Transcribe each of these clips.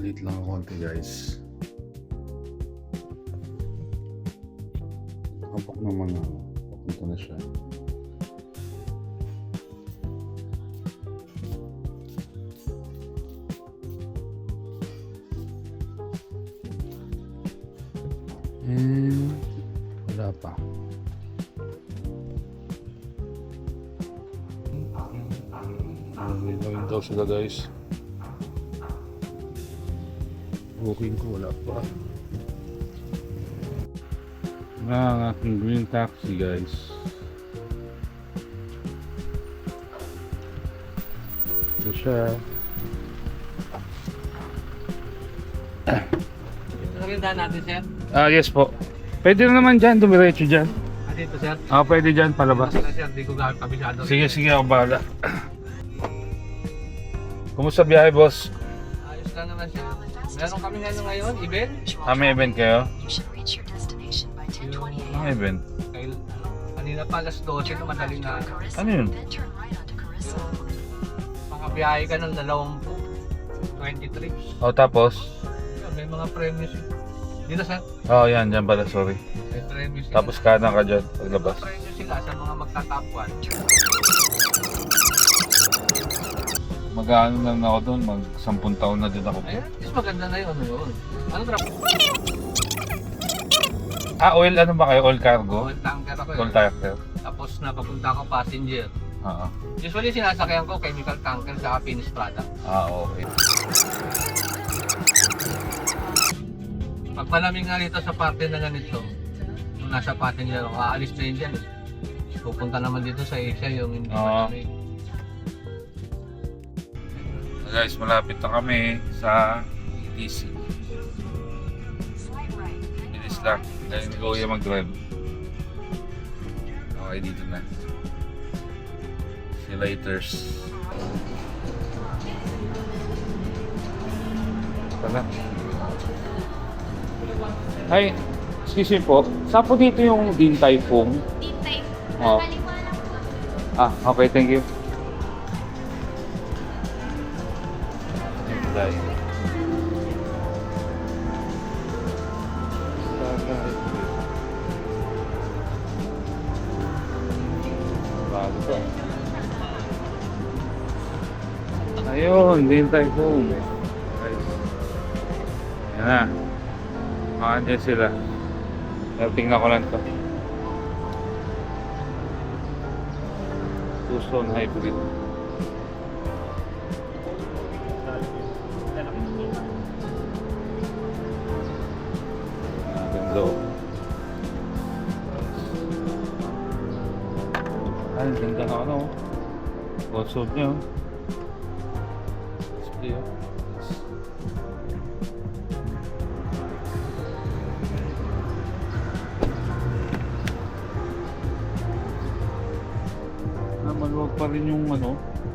Late lang ako konti guys. Kapag naman papunta na siya. Wala pa. Ngayon daw sila guys. Booking ko wala pa. Ang aking green taxi guys. Ito siya. Nakita natin, sir. Yes po. Pwede na naman dyan, dumiretso dyan. Dito, sir. Pwede dyan, palabas. Sir, di ko kabisado. Sige, ako bahala. Kumusta biyahe, boss? Ayos lang naman, sir. Meron kami ngayon, event. May event kayo? Yung, Ang event? kanina pa alas 12 na madaling na. Ano yun? Makabiyahe ka ng 20 trips. Tapos? May mga premiums. Dito, sir. Yan, dyan pala, sorry. May premiums. Tapos kanan ka dyan, paglabas. May premiums sila sa mga magta-top 1. Mag-ano lang ako doon, mag-10 taon na din ako. Ayun, is maganda na yun. Ano trap? Oil, ano ba kayo? Oil cargo? Oil tanker ako. Oil tanker? Tapos napapunta ako passenger. Oo. Usually sinasakyan ko chemical tanker sa finished product. Okay. Pag malamig nga dito sa parte na ganito, yung nasa passenger ako, aalis na yun dyan. Pupunta naman dito sa Asia yung hindi malamig. Guys, malapit na kami sa ETC. Bilis lang. Dahil hindi ko yung mag-drive. Okay, dito na. See you laters. Tara. Hi, excuse me po. Saan po dito yung Din Tai Fung? Din Tai Fung. Oo. Kaliwa lang po. Okay, thank you. Dai. Bago to. Ayun, Din Tai Fung. Yan na. Makandyan sila. Tingnan ko lang to. Tucson Hybrid. Ganda. Ang ganda na ano. Console niya. Display. Maluwag pa rin yung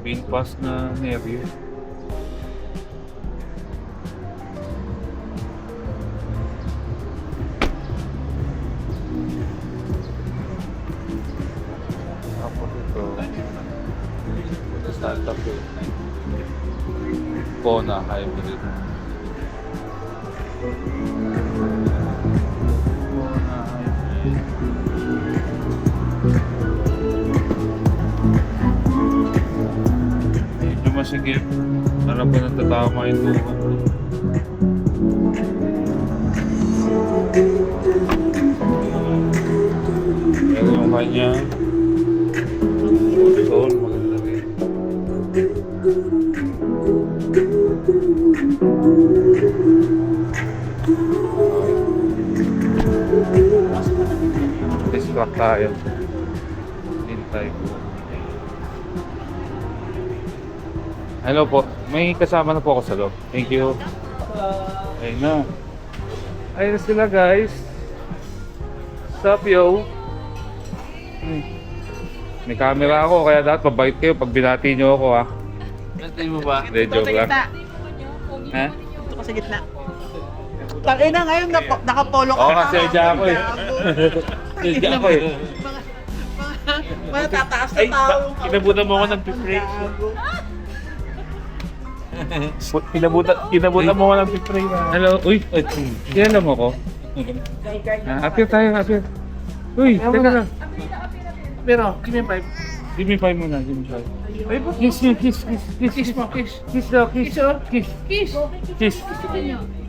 paint pass na Nereo. Tapos ito startup yun. Kona hybrid. Kona hybrid. Medyo masigip. Alam ko natatama yung tuwan. Pero yung kanya soul, maganda rin. Distract tayo. Hintay ko. Hello po. May kasama na po ako sa loob. Thank you. Ayun na. Ayun na sila guys. Sup yo? May camera ako kaya dapat mabait kayo pag binati nyo ako ha. Bantay mo ba? Hindi, joke lang. Ha? Ito ka sa gitna. Tangina ngayon, nakapolo ka. Oo kasi dyan ako eh. Dyan ako eh. Mga tataas na Ay, tao. inabutan mo ako ng pipray. Kinabutan mo ko ng pipray na. Hello, uy. Kilala mo ko? Appear tayo, appear. Uy, teka lang. Pero, give me 5. Give me 5 muna, give me 5. Kiss, kiss, kiss, kiss, kiss mo, kiss. Kiss daw, kiss. Kiss, kiss. Kiss.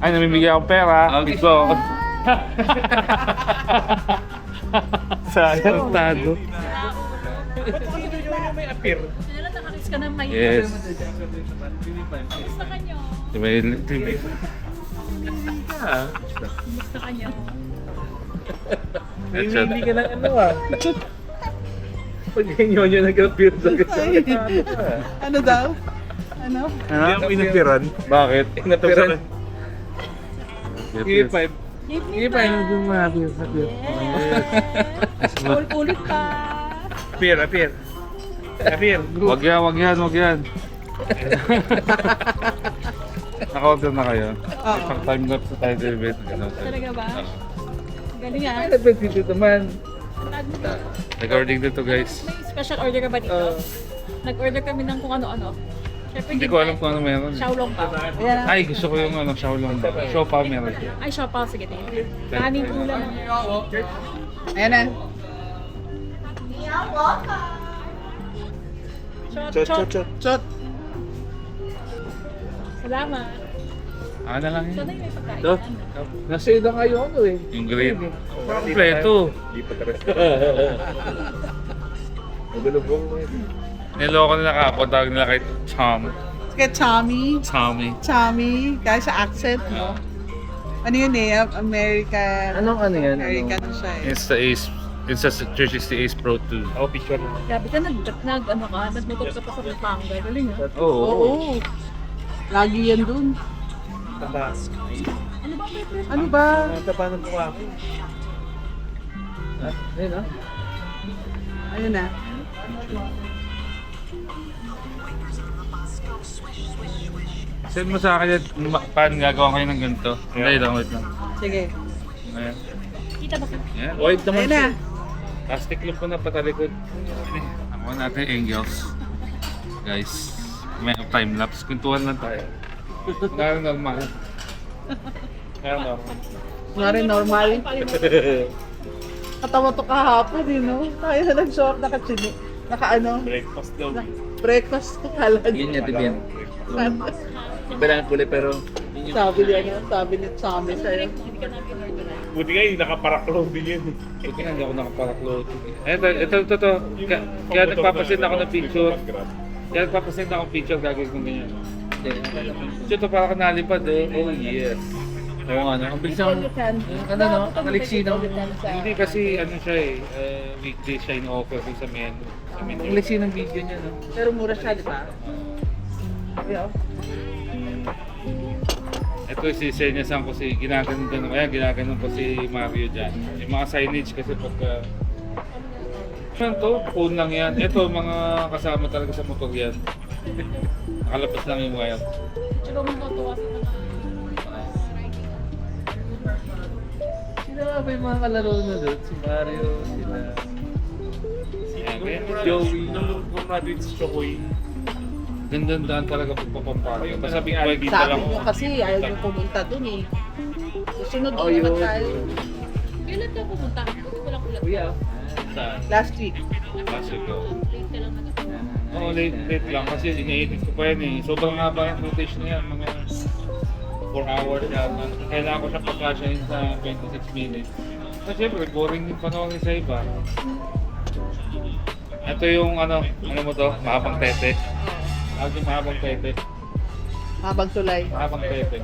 Ay, namimigay akong pera. Kiss mo. Sayang tado. May appear. Kailan nakakiss ka ng may Yes. Gusto ka nyo. Diba yun? Gusto ka nyo. Hindi ka lang ano ah. Pag ganyan yun nag-appear sa Ano daw? Ano? Hindi ako inapiran. Bakit? Inapiran. Give me 5. Give me Give me 5. Yes. Ulit pa. Appear. Appear. Wag yan. Naka-order na kayo? Pang time lapse sa tayo event. Talaga ba? Galing ah. Ay, nag-video naman. Recording dito guys. May special order ka ba dito? Nag-order kami ng kung ano-ano. Syempre, Hindi ko alam kung ano meron. Xiaolong pa. Ay, gusto ko yung Xiaolong ba? Siopa meron siya. Ay, siopa. Sige, tingin. Kanin ulam. Ayan na. Shot. Salamat. Na lang Sana yun. yung may pagkain. Do. Nasa ida nga yung ano eh. Yung grade. Kompleto. Magulubong mo yun. Niloko nila kapon. Tawag nila kay Chom. Kaya Tommy, kahit sa accent, no? Ano yun eh, American, Anong ano yan? American siya eh. It's the Ace. It's a 360 Ace Pro 2. Ako picture. Grabe ka, nagmotor ka pa sa Pampanga. Galing ah. Oo. Oo. Lagi yan dun. Tapas. Ano ba? Tapa ng buwaki. Ayun ah. Ayun na. Send mo sa akin yan, paano gagawa kayo ng ganito. Hindi lang, wait lang. Sige. Ayan. Kita ba ka? Ayan. Wait naman Ayun na. siya. Plastic lang po na patalikod. Ako natin angels. Guys, may time lapse. Kuntuhan lang tayo. Nga normal. Nga normal. Nga rin normal. Katawa to kahapon eh, no? Tayo na nag-short, naka-ano? Breakfast daw. Breakfast ko kalag. Yun niya, Tibian. Iba lang ang kulay pero Sabi niya, sabi ni Tommy sa'yo. Hindi ka namin orderan. Buti nga yung nakaparakload din yun. Buti nga, hindi ako nakaparaklot. Ito. Kaya nagpapasin ako ng picture. Kaya nagpapasin ako ng picture, gagawin ko ganyan. Ito para ka nalipad eh. Oh yes. oo nga no. Ang bilis ang ano no, ang aliksi no. Hindi kasi ano siya weekday siya in-offer sa menu. Sa menu. Ang aliksi ng video niya no. Pero mura siya, di ba? Yeah. Ito sisenyasan ko si ginaganon ko si Mario dyan. Yung mga signage kasi pagka yan to, phone lang yan. Ito mga kasama talaga sa motor yan. Nakalabas lang yung wire. Pero matutuwa sa mga Sila nga ba yung mga kalaro na doon? Si Mario, sila. Joey. Nung graduate si Chokoy, Gandaan talaga pagpapampalo. Basta big bike Sabi lang niyo ako. kasi ayaw niyo pumunta dun eh. Susunod Oh, naman yun. tayo. Kailan ka pumunta? Hindi ko lang ulat. Kuya. Saan? Last week. Last week ko. Late ka lang nag- Oo, late lang kasi ina-edit ko pa yan eh. Sobrang haba yung rotation na yan, mga 4 hours yata. Kailangan ko siya pagkasyahin sa 26 minutes. Kasi syempre, boring yung panoorin sa iba. Ito yung ano mo to? Mahabang tete. Tawag yung mahabang tete. Habang tulay. Mahabang tete.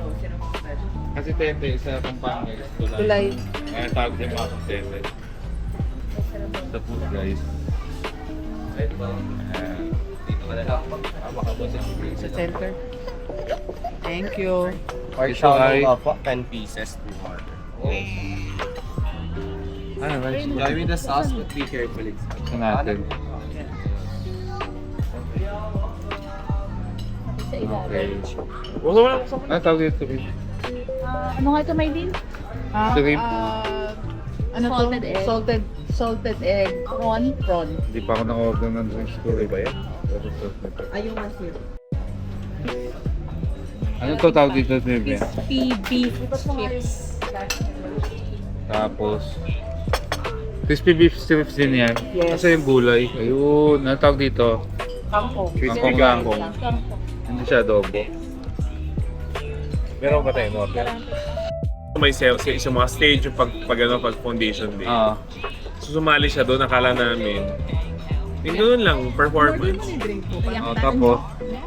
Kasi tete sa Pampanga is tulay. Tulay. Kaya tawag yung mahabang tete. Sa food guys. Dito ka na lang. Makabos yung Sa center. Thank you. Ito ay... 10 pieces to order. Ano, rice? Enjoy with the sauce but be careful. Ito natin. Sa ilalim. Okay. Ano tawag dito? Ano nga ito, Maylin? Shrimp. Ano to? Salted egg. Salted egg. Prawn. Hindi pa ako naka-order ng drinks ko. Iba yan? Ayun nga sir. Ano to tawag dito, Bebe? Crispy beef chips. Tapos, crispy beef strips din yan. Yes. Kasi yung gulay. Ayun, ano tawag dito? Kangkong. Crispy Kangkong. kangkong. Hindi siya adobo. Meron ba tayo, no? May sa mga stage yung pag foundation day. Oo. So sumali siya doon, akala namin. Doon lang, performance. Tapos,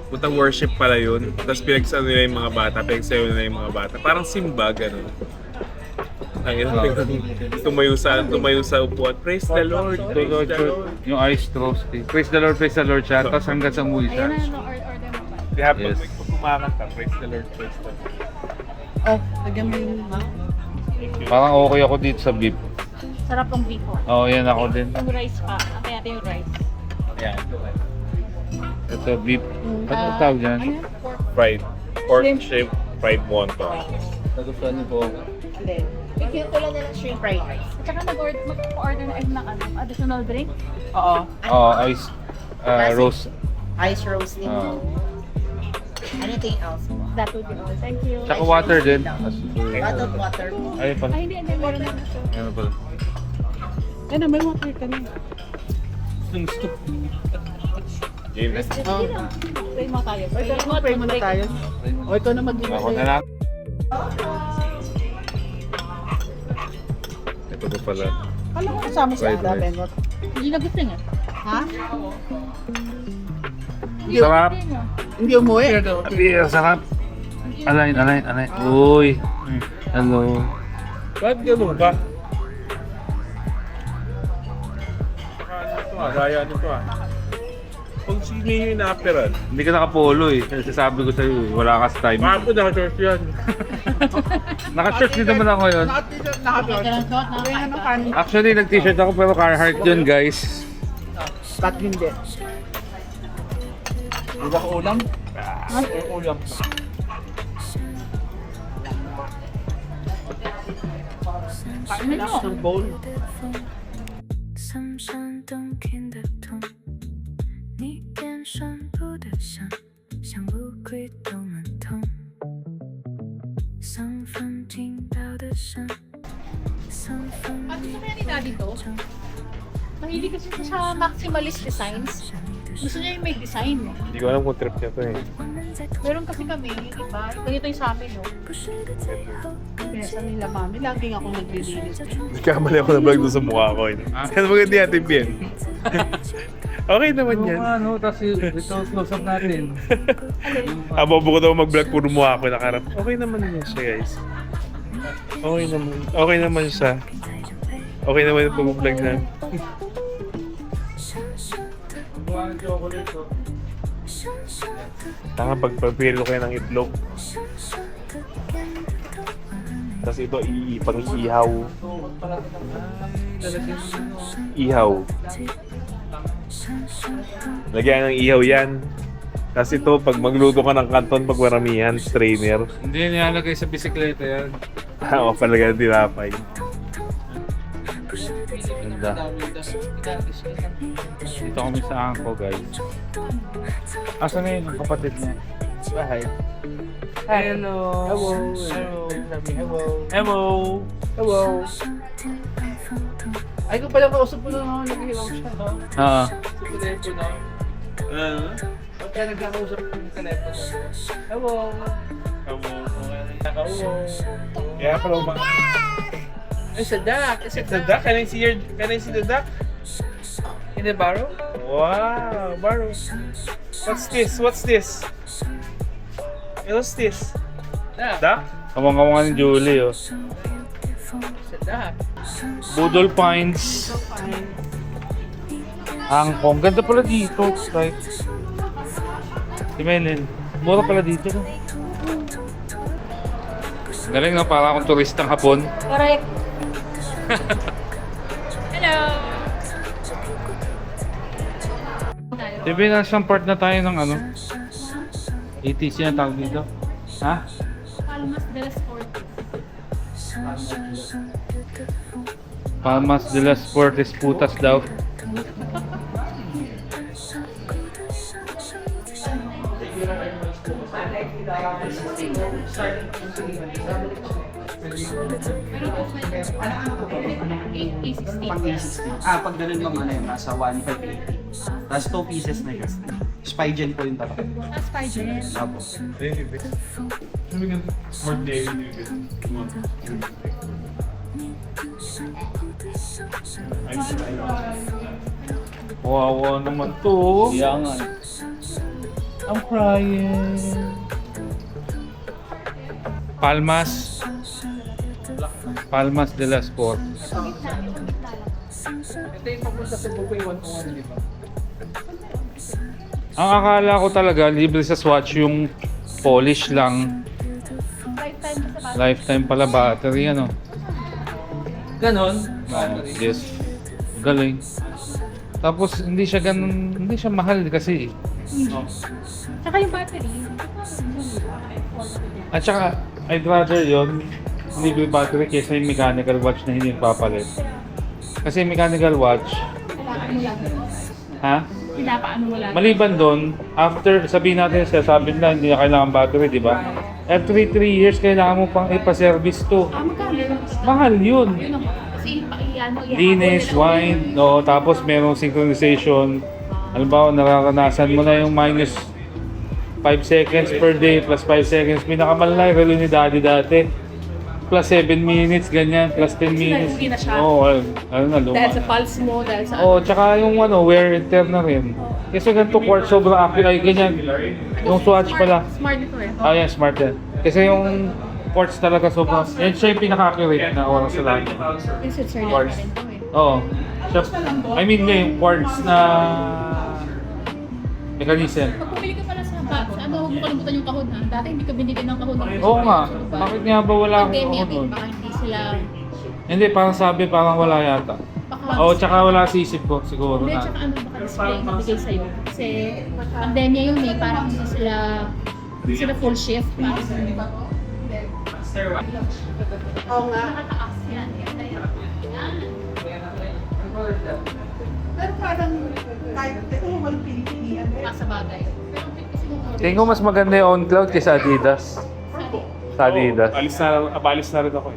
Putang worship pala yun. Tapos pinagsasabi nila yung mga bata, pinagsasabi nila yung mga bata. Parang simba, gano'n. Ang tumayo sa upuan. Praise the Lord, praise Lord, the Lord. yung iced roasty. Praise the Lord siya. Tapos hanggang sa muli siya. Ayan na, order mo pa. Di habang Yes. kumakanta, praise the Lord, praise the Lord. Oh, lagyan mo yung Parang okay ako dito sa beef. Sarap ng beef po. Oo, yan ako din. Yung rice pa. Kaya yung rice. Yan. Ito, beef. Ano tawag dyan? Ano? Pork. Fried. Pork Shrimp. shrimp, fried wonton. Nagustuhan niyo po. Bigyan ko lang na ng shrimp fried rice. At saka mag-order na ng additional drink. Oo. Oo, iced roast. Ice roasting. Oo. Anything else po? That would be all. Thank you. Tsaka water din. Bottled water po. Ay, pala. Ay, hindi. Meron na ito. Ano pala? Ano, may water ka na. James. Pray mo tayo. Pray muna tayo. O, ikaw na mag-ibig. Ako na lang. Ito pa pala. Kala ko kasama sa Fried Ada, rice. Bengot. Hindi na gusto niya. Ha? Sarap. Hindi umuwi. Ang sarap. Alain. Uy. Hello. Ba't gano'n ba? Gaya ano to ah. Kung sino yung ina-apperan, Hindi ka nakapolo eh. Kasi sabi ko sa'yo, wala ka sa time. Papo naka-short yan. Naka-shirt din naman ako yun. Kaya ng kanin. Actually, nag-t-shirt ako pero Carhartt yun, guys. Ba't hindi? Di ba ko ulam? Ulam. Ano mo? Ng bowl. 三声动听的痛，你点宣布的响，像乌龟都能痛。三分听到的声，三分 Ano gusto kaya ni Daddy to? Mahilig kasi siya sa maximalist designs. Gusto niya yung may design. Hindi ko alam kung trip niya to eh. 我们在同 Meron kasi kami yung iba. Ganito yung sa amin, no? 不是的最后， Pinasa nila, mami. Laging ako naglilinis. Nagkamali ako na vlog doon sa mukha ko eh. Kaya maganda natin bien. Okay naman yan. Ano, tapos ito close up natin. Bobo ko daw mag-vlog, puro mukha ko nakarap. Okay naman yan siya guys. Okay naman siya. Okay naman yung pag-vlog na. Tanga pagpapiro kayo ng itlog. Tapos ito pang ihaw. Ihaw. Lagyan ng ihaw yan. Tapos ito, pag magluto ka ng kanton, pag maramihan, strainer. Hindi nilalagay sa bisikleta yan. O, palagay ng tinapay. Ganda. Dito kami sa angko, guys. Asa na yun ang kapatid niya? Bahay. Hello. Hello. Sabi hello. Hello! Hello. Ay, kung pala kausap mo na nag-hello siya, no? Oo. Sa telepono. Kaya nagkakausap ko yung telepono. Hello. Hello! Kaya pala umang... It's a duck. It's a It's a duck. Can I see the duck? In the barrel? Wow! Baro. What's this? What's this? What's this? Duck. Duck? Kamang-kamang ni Julie, oh. It's a duck. Budol Pines. Angkong. Ganda pala dito. Right. Si Melin. Mura pala dito. No? Galing na, para akong turistang Hapon. Correct. Hello! Diba nasa part na tayo ng ano? ATC na tawag dito. Ha? Palmas de las Cortes. Palmas de las Cortes putas daw. A16. Pag pag ganun ma'am, ano yun, nasa 1,580. Tapos 2 pieces na yun. Spigen po yung tatak. That's fine, Jen. Apo. Wawa naman to. Kaya nga. I'm crying. Palmas de las Cortes. Ito yung papunta sa buffet 1-to-1, di ba? Ang akala ko talaga, libre sa Swatch yung polish lang. Lifetime ka sa bata. Lifetime pala battery, ano? Ganon. Yes. Galing. Tapos hindi siya mahal kasi. Tsaka yung battery. At saka, I'd rather yon libre battery kaysa yung mechanical watch na hindi papalit. Kasi yung mechanical watch, Kailangan mo lang. ha? Pinapaano mo lang. Maliban doon, after sabihin natin sabi nila hindi na kailangan battery, di ba? Every 3 years kailangan mo pang ipa-service to. Magkano? Mahal yun. Yun ang kasi ano, Linis, wine, no, tapos merong synchronization. Halimbawa, nararanasan mo na yung minus 5 seconds per day plus 5 seconds. Pinakamalala yung relo ni Daddy dati. Plus 7 minutes, ganyan. Plus 10 minutes. hindi na siya. Oo, ano na, luma. Dahil sa pulse mo, dahil sa Oo, tsaka yung wear and tear na rin. Kasi ganito quartz, sobrang accurate. Ay, ganyan. Yung Swatch pala. Smart ito eh. Ah, yan, smart yan. Kasi yung quartz talaga sobrang, yan siya yung pinaka-accurate na oras sa lahat. Yung Switzerland Quartz. pa rin to eh. Oo. I mean, yung quartz na mechanism. Pag pumili ka pala sa box, ano, huwag mo kalimutan yung kahon ha. Dati hindi ka binigyan ng kahon. Oo nga. Bakit nga ba wala akong Pandemya, kahon? baka hindi sila... Hindi, parang sabi, parang wala yata. Baka... Oo, tsaka wala sa isip ko siguro Hindi, na. tsaka ano, baka display yung bigay sa'yo. Kasi pandemya yun eh, parang hindi sila full shift. Parang Oo nga. nakataas yan. Pero parang kahit ito walang pinipilian. Sa bagay. Pero kasi nung Tingin ko mas maganda yung on-cloud kaysa Adidas. Sa Adidas. Abalis na rin ako.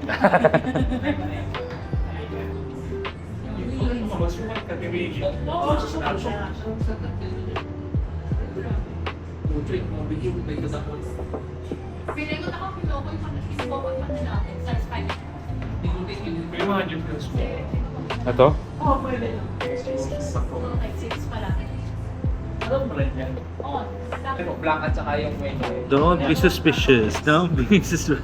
Feeling ko nakapilo ko yung pag-isipopag pa na natin. Size 5. Ito? Oo, pwede. Like 6 pala. Anong brand yan? Oo. Pero black at saka yung may Don't be suspicious. Don't be suspicious.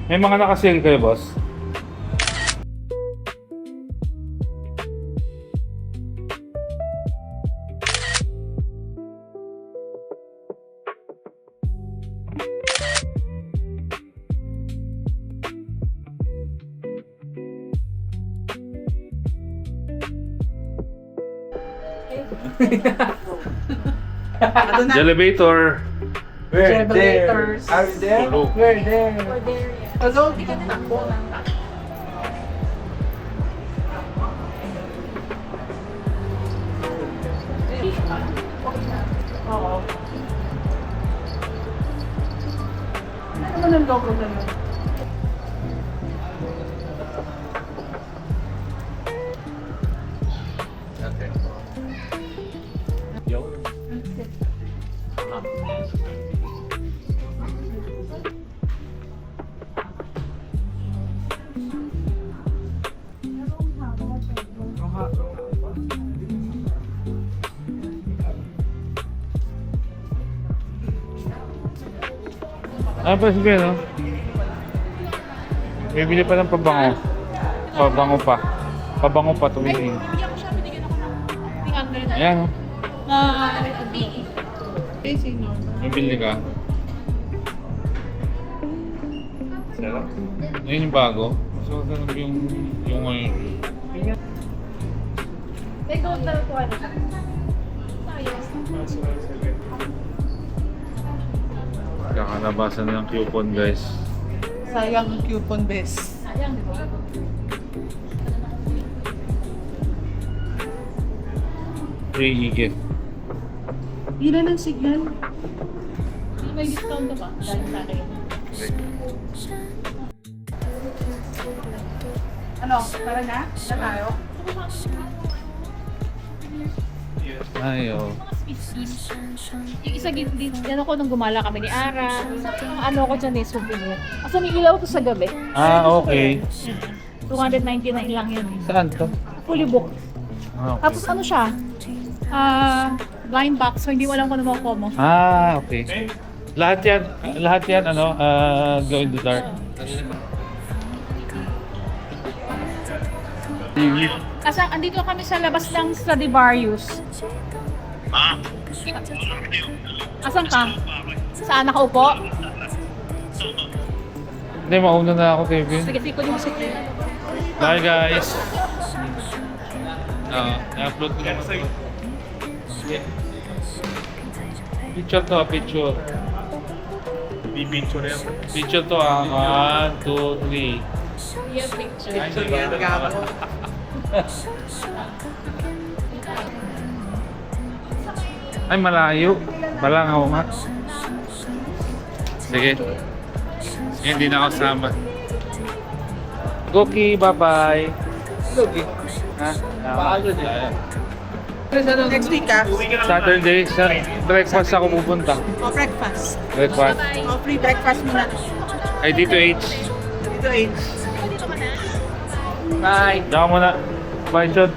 May mga nakasale kayo, boss? Ano na? Elevator. We're there. Are we there? Tulog. We're there. Or there yan. Ano? Hindi ka takbo lang. Oo. Ano naman ang logo na yun? Okay. Yo. Ah, pa sige, no? Bibili pa ng pabango. Pabango pa. Pabango pa, tumingin. Bibigyan ko siya, binigyan ako ng 300. Ayan, no? Na BE. Facing normal. Bibili ka. Sarap. Ayun yung bago. So, ganun yung ngayon. May gold na po ano. Kakalabasan ng coupon, guys. Sayang ang coupon best. Sayang, di ba? free e-gift. Ilan ang signal? May discount na ba? Dahil sa akin. Ano? Tara na? Na tayo? Ay, oh. Yung isa din ako nung gumala kami ni Ara. Ano ako dyan eh, souvenir. Kasi may ilaw to sa gabi. Ah, okay. 299 lang yun. Saan to? Fully booked. Ah, Tapos ano siya? Blind box, so hindi mo alam kung ano makukuha mo. Ah, okay. Lahat yan, ano, go in the dark. Kasi andito kami sa labas ng Stradivarius. Asan ka? Saan nakaupo? Hindi, mauna na ako, Kevin. Sige, siko din mo sa Bye, guys. I-upload ko lang. Picture to, picture. Bibintyo na yan. Picture to, 1, 2, 3. Yes, picture. Ay, malayo. Balang ako nga. Sige. Sige, hindi na ako sama. Goki, bye-bye. Goki. Ha? Next week ah. Saturday, sa breakfast ako pupunta. O breakfast. Breakfast. O free breakfast muna. Ay, dito H. Dito 8. Bye. Diyan ka muna. Bye, Sean.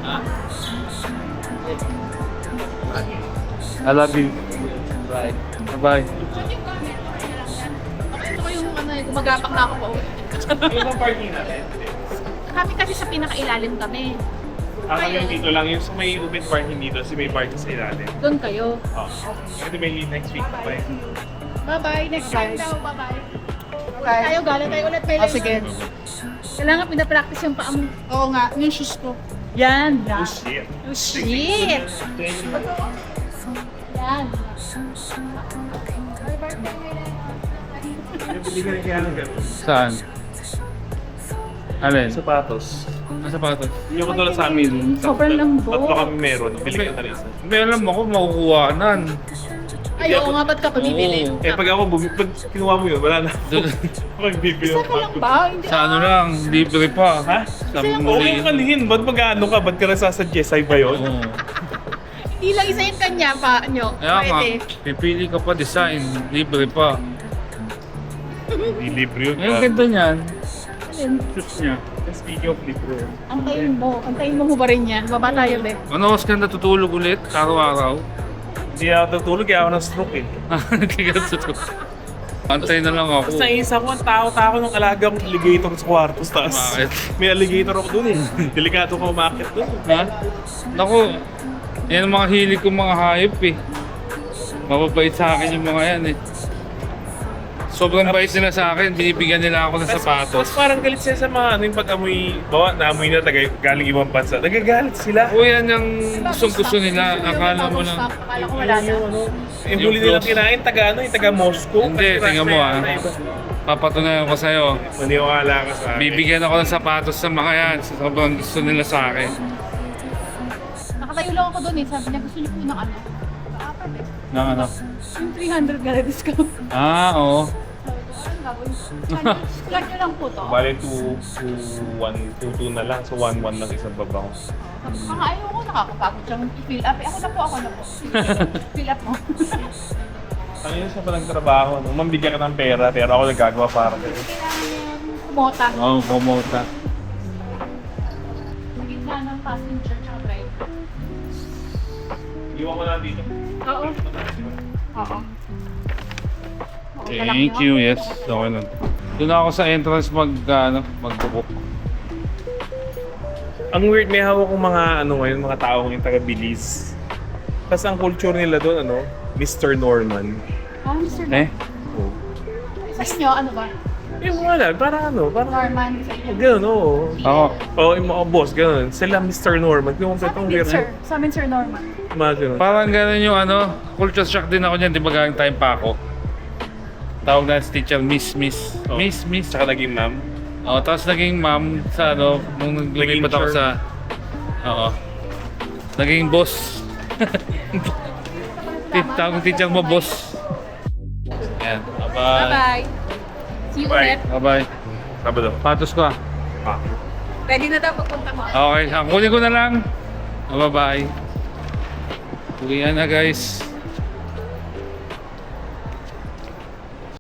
I love you. Bye. Bye. Ito ko yung ano, gumagapang na ako pa uwi. Yung parking natin. Kami kasi sa pinakailalim kami. Yung dito lang, yung sa may ubit parking dito, kasi may parking sa ilalim. Doon kayo. Oh. Kasi may leave next week pa eh. Bye-bye. Next time daw. Bye-bye. Okay. Tayo, gala tayo ulit. May O sige. Kailangan pinapractice yung paa mo. Oo nga, yung shoes ko. Yan. Oh shit. Oh, shit. Yan. Bili ka rin kaya ng gano'n. Saan? Alin? Sapatos. Ang sapatos. Yung katulad sa amin. Sobrang lambo. Tatlo kami meron. Bili ka na rin isa. Hindi, alam mo ko, makukuhanan. Ay, oo nga, ba't ka pabibili? Oo. Eh pag pag kinuha mo yun, wala na. Doon. Pag bibili Isa ka lang ba? Hindi. Sa ano lang, libre pa. Ha? Sa Okay muli. yung kalihin. Ba't mag-ano ka? Ba't ka nagsasuggest? Ay ba yun? Oo. Hindi lang isa yung kanya pa, nyo. Kaya nga, Pwede. pipili ka pa design, libre pa. Hindi libre yun. Yung ganda niyan, Alin? shoes niya. Speaking of libre. Antayin mo ba rin yan? Baba tayo, be. Ano oras ka natutulog ulit, araw-araw? Hindi ako natutulog kaya ako ng stroke eh. Hindi ka natutulog. Antay na lang ako. Tapos naisa ko, ang tao ng alaga kong alligator sa kwarto. Tapos Bakit? may alligator ako dun eh. Delikado ko umakit dun. Ha? Naku, yan ang mga hilig kong mga hayop eh. Mababait sa akin yung mga yan eh. Sobrang bait nila sa akin, binibigyan nila ako ng sapatos. Tapos parang galit sila sa mga ano yung pag-amoy, bawa naamoy na galing ibang bansa. Nagagalit sila. O yan yung gustong-gusto nila, akala mo lang. Akala ko wala na. Yung huli nilang kinain, taga Moscow. Hindi, tingnan mo ah. Papatunayan ko sa'yo. Maniwala ka sa akin. Bibigyan ako ng sapatos sa mga yan. Sobrang gusto nila sa akin. Nakatayo lang ako doon eh. Sabi niya, gusto niyo po ng ano? Apat eh. Nang ano? Yung 300 gala discount. Ah, oo. Plan nyo lang po to. Bale, 2 na lang. So 1-1 lang isang babaw. Mga ayaw ko nakakapagod siyang i-fill up. Eh, ako na po. Fill up mo. Ano yun sa palang trabaho? No? Mambigyan ka ng pera, pero ako nagagawa para kayo. Kailangan yung kumota. Oo, kumota. Gitna ng passenger tsaka driver. Iwan ko na dito. Oo. Oo. Thank you, yes. Okay lang. Doon ako sa entrance mag-book. Ang weird, may hawak kong mga mga tao yung taga-Belize. Tapos ang culture nila doon, Mr. Norman. Ah, Mr. Eh? Oh. Sa inyo, ano ba? Yung wala, parang Norman sa inyo. Ganun, oo. Ako, Oo, yung mga boss, ganun. Sila Mr. Norman. Yung Sa kompletong amin, weird. sir. Sa amin, Sir Norman. Mga ganun. parang gano'n yung culture shock din ako niyan, di ba galing time pa ako. Tawag na si teacher, Miss. Oh. Miss. Tsaka naging ma'am. Oo, tapos naging ma'am sa nung lumipat ako Naging sa... Oo. Naging boss. Tawag teacher mo, boss. Ayan, bye-bye. Bye-bye. See you Bye. ulit. Bye-bye. Sabado. Patos ko ah. Pwede na daw pagpunta mo. Okay, kunin ko na lang. Bye-bye. Uwian na guys.